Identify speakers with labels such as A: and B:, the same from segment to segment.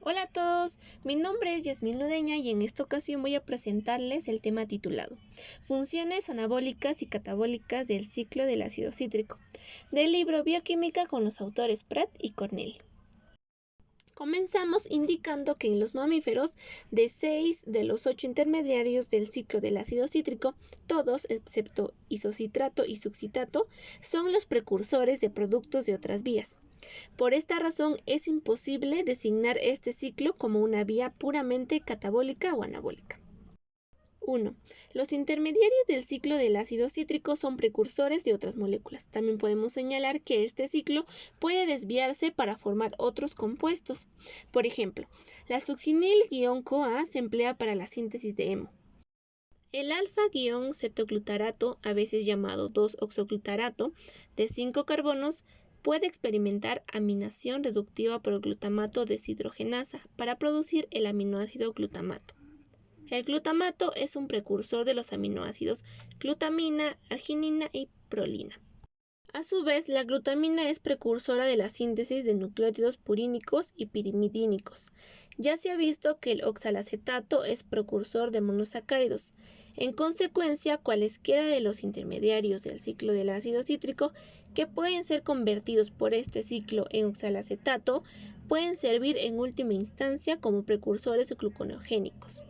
A: Hola a todos, mi nombre es Yasmín Ludeña y en esta ocasión voy a presentarles el tema titulado Funciones anabólicas y catabólicas del ciclo del ácido cítrico, del libro Bioquímica con los autores Pratt y Cornell. Comenzamos indicando que en los mamíferos, de 6 de los 8 intermediarios del ciclo del ácido cítrico, todos, excepto isocitrato y succitato, son los precursores de productos de otras vías. Por esta razón, es imposible designar este ciclo como una vía puramente catabólica o anabólica. 1. Los intermediarios del ciclo del ácido cítrico son precursores de otras moléculas. También podemos señalar que este ciclo puede desviarse para formar otros compuestos. Por ejemplo, la succinil-CoA se emplea para la síntesis de hemo. El alfa-cetoglutarato, a veces llamado 2-oxoglutarato, de 5 carbonos, puede experimentar aminación reductiva por glutamato deshidrogenasa para producir el aminoácido glutamato. El glutamato es un precursor de los aminoácidos glutamina, arginina y prolina. A su vez, la glutamina es precursora de la síntesis de nucleótidos purínicos y pirimidínicos. Ya se ha visto que el oxalacetato es precursor de monosacáridos. En consecuencia, cualesquiera de los intermediarios del ciclo del ácido cítrico que pueden ser convertidos por este ciclo en oxalacetato pueden servir en última instancia como precursores gluconeogénicos.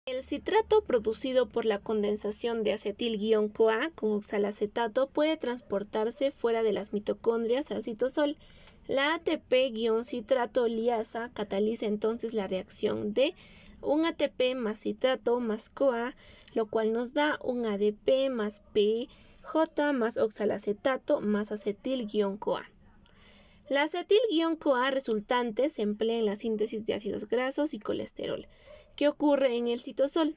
A: El citrato producido por la condensación de acetil-CoA con oxalacetato puede transportarse fuera de las mitocondrias al citosol. La ATP-citrato liasa cataliza entonces la reacción de un ATP más citrato más CoA, lo cual nos da un ADP más PJ más oxalacetato más acetil-CoA. La acetil-CoA resultante se emplea en la síntesis de ácidos grasos y colesterol, que ocurre en el citosol.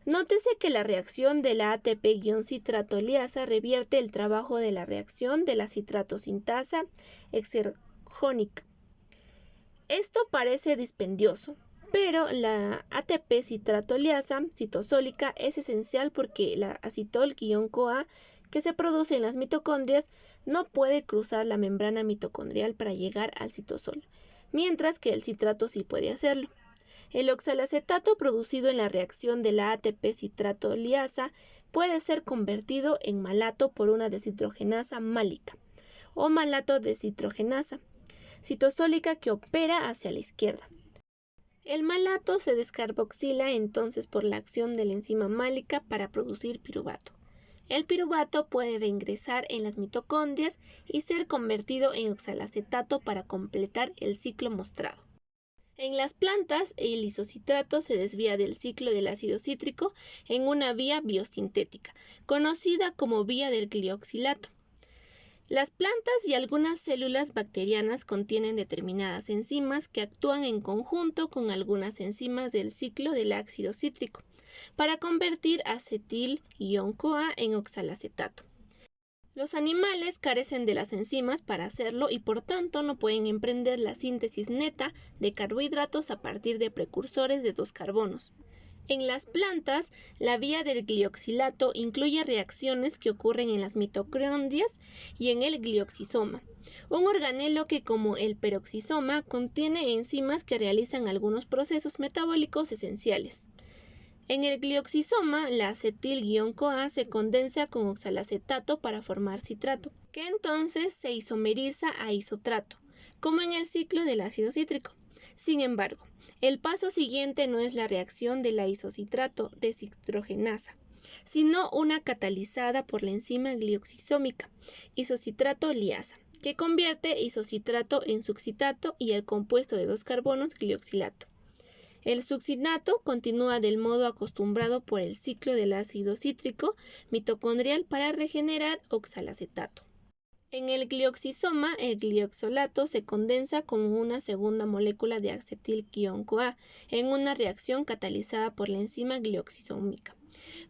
A: Nótese que la reacción de la ATP-citrato liasa revierte el trabajo de la reacción de la citrato sintasa exergónica. Esto parece dispendioso, pero la ATP citrato liasa citosólica es esencial porque la acitol-CoA que se produce en las mitocondrias no puede cruzar la membrana mitocondrial para llegar al citosol, mientras que el citrato sí puede hacerlo. El oxalacetato producido en la reacción de la ATP citrato liasa puede ser convertido en malato por una deshidrogenasa málica o malato deshidrogenasa citosólica que opera hacia la izquierda. El malato se descarboxila entonces por la acción de la enzima málica para producir piruvato. El piruvato puede reingresar en las mitocondrias y ser convertido en oxalacetato para completar el ciclo mostrado. En las plantas, el isocitrato se desvía del ciclo del ácido cítrico en una vía biosintética, conocida como vía del glioxilato. Las plantas y algunas células bacterianas contienen determinadas enzimas que actúan en conjunto con algunas enzimas del ciclo del ácido cítrico para convertir acetil-CoA en oxalacetato. Los animales carecen de las enzimas para hacerlo y por tanto no pueden emprender la síntesis neta de carbohidratos a partir de precursores de 2 carbonos. En las plantas, la vía del glioxilato incluye reacciones que ocurren en las mitocondrias y en el glioxisoma, un organelo que, como el peroxisoma, contiene enzimas que realizan algunos procesos metabólicos esenciales. En el glioxisoma, la acetil-CoA se condensa con oxalacetato para formar citrato, que entonces se isomeriza a isotrato, como en el ciclo del ácido cítrico. Sin embargo, el paso siguiente no es la reacción de la isocitrato deshidrogenasa, sino una catalizada por la enzima glioxisómica, isocitrato liasa, que convierte isocitrato en succitato y el compuesto de 2 carbonos glioxilato. El succinato continúa del modo acostumbrado por el ciclo del ácido cítrico mitocondrial para regenerar oxalacetato. En el glioxisoma, el glioxolato se condensa con una segunda molécula de acetil-CoA en una reacción catalizada por la enzima glioxisómica.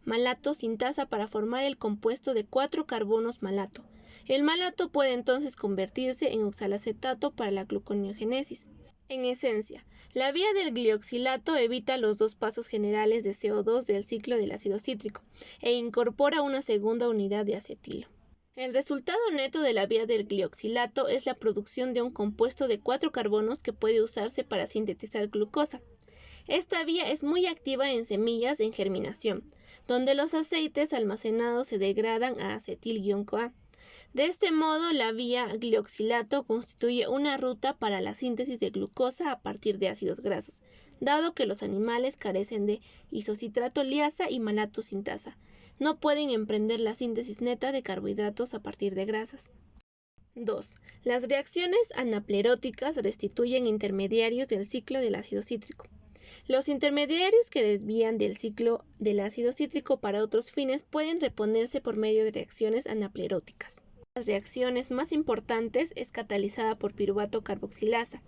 A: Malato sintasa para formar el compuesto de 4 carbonos malato. El malato puede entonces convertirse en oxalacetato para la gluconeogénesis. En esencia, la vía del glioxilato evita los 2 pasos generales de CO2 del ciclo del ácido cítrico e incorpora una segunda unidad de acetilo. El resultado neto de la vía del glioxilato es la producción de un compuesto de 4 carbonos que puede usarse para sintetizar glucosa. Esta vía es muy activa en semillas en germinación, donde los aceites almacenados se degradan a acetil-CoA. De este modo, la vía glioxilato constituye una ruta para la síntesis de glucosa a partir de ácidos grasos, dado que los animales carecen de isocitrato liasa y malato sintasa. No pueden emprender la síntesis neta de carbohidratos a partir de grasas. 2. Las reacciones anapleróticas restituyen intermediarios del ciclo del ácido cítrico. Los intermediarios que desvían del ciclo del ácido cítrico para otros fines pueden reponerse por medio de reacciones anapleróticas. Las reacciones más importantes es catalizada por piruvato carboxilasa.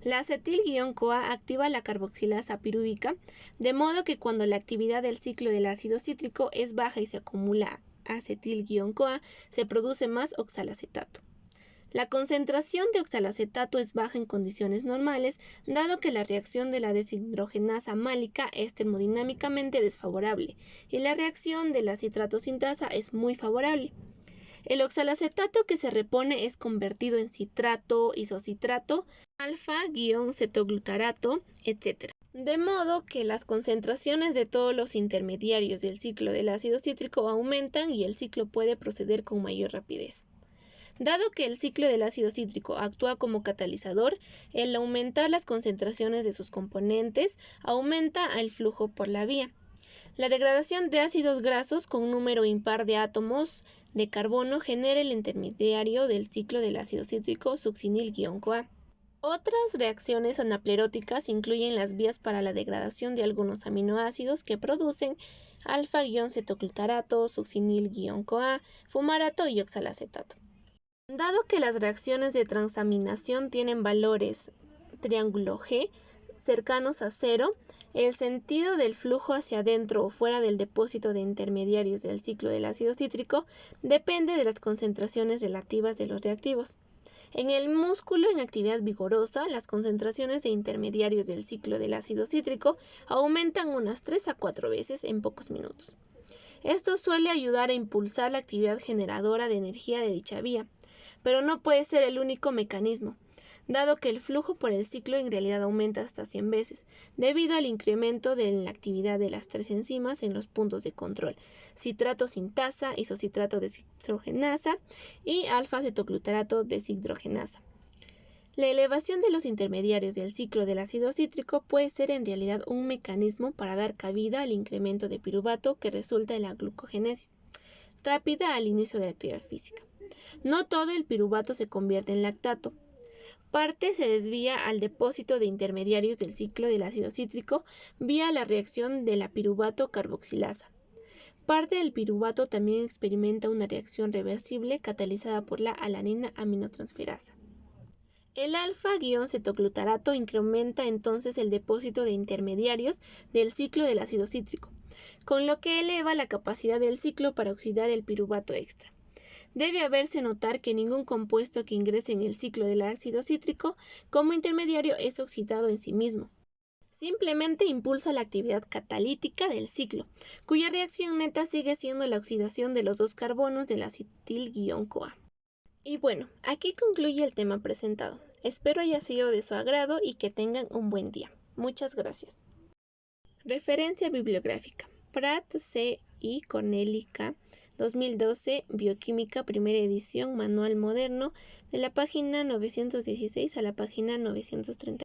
A: La acetil-CoA activa la carboxilasa pirúvica, de modo que cuando la actividad del ciclo del ácido cítrico es baja y se acumula acetil-CoA, se produce más oxalacetato. La concentración de oxalacetato es baja en condiciones normales, dado que la reacción de la deshidrogenasa málica es termodinámicamente desfavorable y la reacción de la citrato sintasa es muy favorable. El oxalacetato que se repone es convertido en citrato, isocitrato, alfa-cetoglutarato, etc. De modo que las concentraciones de todos los intermediarios del ciclo del ácido cítrico aumentan y el ciclo puede proceder con mayor rapidez. Dado que el ciclo del ácido cítrico actúa como catalizador, el aumentar las concentraciones de sus componentes aumenta el flujo por la vía. La degradación de ácidos grasos con número impar de átomos de carbono genera el intermediario del ciclo del ácido cítrico succinil-CoA. Otras reacciones anapleróticas incluyen las vías para la degradación de algunos aminoácidos que producen alfa-cetoglutarato, succinil-CoA, fumarato y oxalacetato. Dado que las reacciones de transaminación tienen valores triángulo G cercanos a cero, el sentido del flujo hacia adentro o fuera del depósito de intermediarios del ciclo del ácido cítrico depende de las concentraciones relativas de los reactivos. En el músculo en actividad vigorosa, las concentraciones de intermediarios del ciclo del ácido cítrico aumentan unas 3 a 4 veces en pocos minutos. Esto suele ayudar a impulsar la actividad generadora de energía de dicha vía, pero no puede ser el único mecanismo, dado que el flujo por el ciclo en realidad aumenta hasta 100 veces, debido al incremento de la actividad de las 3 enzimas en los puntos de control, citrato sintasa, isocitrato deshidrogenasa y alfa-cetoglutarato deshidrogenasa. La elevación de los intermediarios del ciclo del ácido cítrico puede ser en realidad un mecanismo para dar cabida al incremento de piruvato que resulta en la glucogénesis rápida al inicio de la actividad física. No todo el piruvato se convierte en lactato. Parte se desvía al depósito de intermediarios del ciclo del ácido cítrico vía la reacción de la piruvato carboxilasa. Parte del piruvato también experimenta una reacción reversible catalizada por la alanina aminotransferasa. El alfa-cetoglutarato incrementa entonces el depósito de intermediarios del ciclo del ácido cítrico, con lo que eleva la capacidad del ciclo para oxidar el piruvato extra. Debe haberse notar que ningún compuesto que ingrese en el ciclo del ácido cítrico como intermediario es oxidado en sí mismo. Simplemente impulsa la actividad catalítica del ciclo, cuya reacción neta sigue siendo la oxidación de los 2 carbonos del acetil-CoA. Y bueno, aquí concluye el tema presentado. Espero haya sido de su agrado y que tengan un buen día. Muchas gracias. Referencia bibliográfica. Pratt, C. y Corneli K. 2012, Bioquímica, primera edición, Manual Moderno, de la página 916 a la página 930.